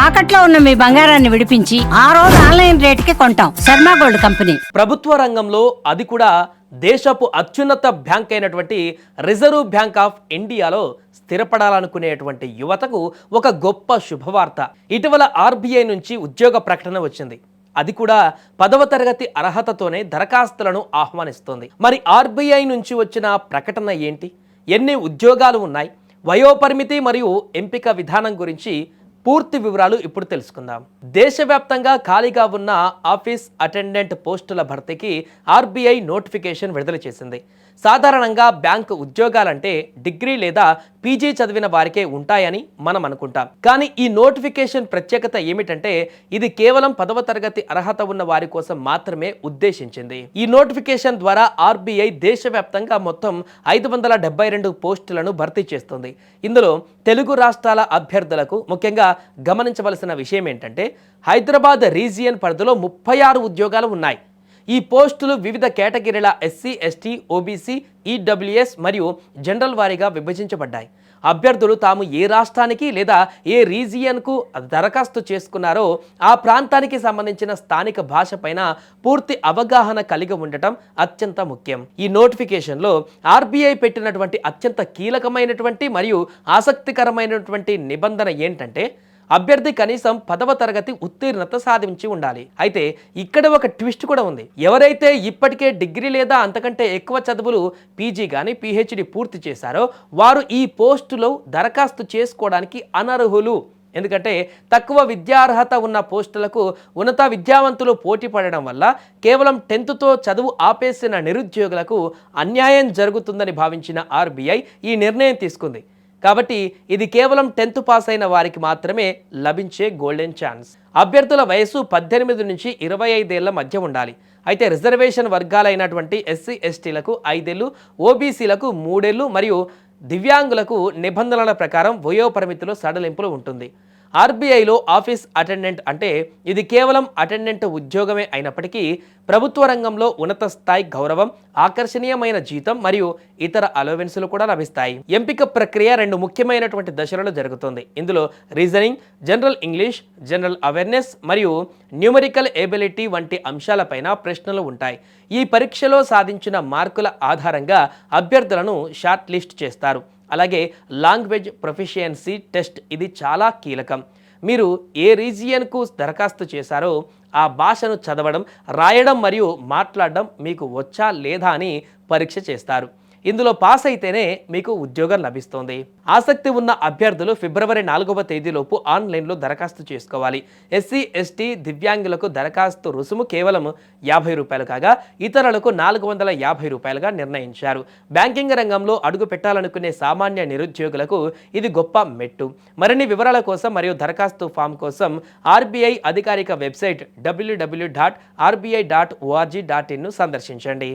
తాకట్లో ఉన్న మీ బంగారాన్ని విడిపించి ఆ రోజు ఆన్లైన్ రేటుకి కొంటాం. Sharma gold company. ప్రభుత్వ రంగంలో అది కూడా దేశపు అత్యున్నత బ్యాంక్ అయినటువంటి రిజర్వ్ బ్యాంక్ ఆఫ్ ఇండియాలో స్థిరపడాలనుకునేటువంటి యువతకు ఒక గొప్ప శుభవార్త. ఇటీవల ఆర్బీఐ నుంచి ఉద్యోగ ప్రకటన వచ్చింది. అది కూడా 10వ తరగతి అర్హతతోనే దరఖాస్తులను ఆహ్వానిస్తోంది. మరి ఆర్బీఐ నుంచి వచ్చిన ప్రకటన ఏంటి, ఎన్ని ఉద్యోగాలు ఉన్నాయి, వయోపరిమితి మరియు ఎంపిక విధానం గురించి పూర్తి వివరాలు ఇప్పుడు తెలుసుకుందాం. దేశవ్యాప్తంగా ఖాళీగా ఉన్న ఆఫీస్ అటెండెంట్ పోస్టుల భర్తీకి ఆర్బీఐ నోటిఫికేషన్ విడుదల చేసింది. సాధారణంగా బ్యాంకు ఉద్యోగాలంటే డిగ్రీ లేదా పీజీ చదివిన వారికే ఉంటాయని మనం అనుకుంటాం. కానీ ఈ నోటిఫికేషన్ ప్రత్యేకత ఏమిటంటే ఇది కేవలం 10వ తరగతి అర్హత ఉన్న వారి కోసం మాత్రమే ఉద్దేశించింది. ఈ నోటిఫికేషన్ ద్వారా ఆర్బీఐ దేశవ్యాప్తంగా మొత్తం 572 పోస్టులను భర్తీ చేస్తుంది. ఇందులో తెలుగు రాష్ట్రాల అభ్యర్థులకు ముఖ్యంగా గమనించవలసిన విషయం ఏంటంటే హైదరాబాద్ రీజియన్ పరిధిలో 36 ఉద్యోగాలు ఉన్నాయి. ఈ పోస్టులు వివిధ కేటగిరీల ఎస్సీ, ఎస్టీ, ఓబీసీ, ఈడబ్ల్యూఎస్ మరియు జనరల్ వారీగా విభజించబడ్డాయి. అభ్యర్థులు తాము ఏ రాష్ట్రానికి లేదా ఏ రీజియన్కు దరఖాస్తు చేసుకున్నారో ఆ ప్రాంతానికి సంబంధించిన స్థానిక భాష పైన పూర్తి అవగాహన కలిగి ఉండటం అత్యంత ముఖ్యం. ఈ నోటిఫికేషన్లో ఆర్బీఐ పెట్టినటువంటి అత్యంత కీలకమైనటువంటి మరియు ఆసక్తికరమైనటువంటి నిబంధన ఏంటంటే అభ్యర్థి కనీసం 10వ తరగతి ఉత్తీర్ణత సాధించి ఉండాలి. అయితే ఇక్కడ ఒక ట్విస్ట్ కూడా ఉంది. ఎవరైతే ఇప్పటికే డిగ్రీ లేదా అంతకంటే ఎక్కువ చదువులు పీజీ కానీ పీహెచ్డీ పూర్తి చేశారో వారు ఈ పోస్టులో దరఖాస్తు చేసుకోవడానికి అనర్హులు. ఎందుకంటే తక్కువ విద్యార్హత ఉన్న పోస్టులకు ఉన్నత విద్యావంతులు పోటీ పడడం వల్ల కేవలం 10థ్తో చదువు ఆపేసిన నిరుద్యోగులకు అన్యాయం జరుగుతుందని భావించిన ఆర్బీఐ ఈ నిర్ణయం తీసుకుంది. కాబట్టి ఇది కేవలం 10th పాస్ అయిన వారికి మాత్రమే లభించే గోల్డెన్ ఛాన్స్. అభ్యర్థుల వయసు 18 నుంచి 25 ఏళ్ల మధ్య ఉండాలి. అయితే రిజర్వేషన్ వర్గాలైనటువంటి ఎస్సీ, ఎస్టీలకు 5 ఏళ్లు, ఓబీసీలకు 3 ఏళ్లు మరియు దివ్యాంగులకు నిబంధనల ప్రకారం వయోపరిమితిలో సడలింపులు ఉంటుంది. ఆర్బీఐలో ఆఫీస్ అటెండెంట్ అంటే ఇది కేవలం అటెండెంట్ ఉద్యోగమే అయినప్పటికీ ప్రభుత్వ రంగంలో ఉన్నత స్థాయి గౌరవం, ఆకర్షణీయమైన జీతం మరియు ఇతర అలవెన్సులు కూడా లభిస్తాయి. ఎంపిక ప్రక్రియ 2 ముఖ్యమైనటువంటి దశలలో జరుగుతుంది. ఇందులో reasoning, general English, general awareness మరియు న్యూమరికల్ ఎబిలిటీ వంటి అంశాలపైన ప్రశ్నలు ఉంటాయి. ఈ పరీక్షలో సాధించిన మార్కుల ఆధారంగా అభ్యర్థులను షార్ట్ లిస్ట్ చేస్తారు. అలాగే లాంగ్వేజ్ ప్రొఫిషియన్సీ టెస్ట్, ఇది చాలా కీలకం. మీరు ఏ రీజియన్కు దరఖాస్తు చేశారో ఆ భాషను చదవడం, రాయడం మరియు మాట్లాడడం మీకు వచ్చా లేదా అని పరీక్ష చేస్తారు. ఇందులో పాస్ అయితేనే మీకు ఉద్యోగం లభిస్తుంది. ఆసక్తి ఉన్న అభ్యర్థులు ఫిబ్రవరి 4వ తేదీలోపు ఆన్లైన్లో దరఖాస్తు చేసుకోవాలి. ఎస్సీ, ఎస్టీ, దివ్యాంగులకు దరఖాస్తు రుసుము కేవలం 50 రూపాయలు కాగా ఇతరులకు 450 రూపాయలుగా నిర్ణయించారు. బ్యాంకింగ్ రంగంలో అడుగు పెట్టాలనుకునే సామాన్య నిరుద్యోగులకు ఇది గొప్ప మెట్టు. మరిన్ని వివరాల కోసం మరియు దరఖాస్తు ఫామ్ కోసం ఆర్బీఐ అధికారిక వెబ్సైట్ www.rbi.org.in ను సందర్శించండి.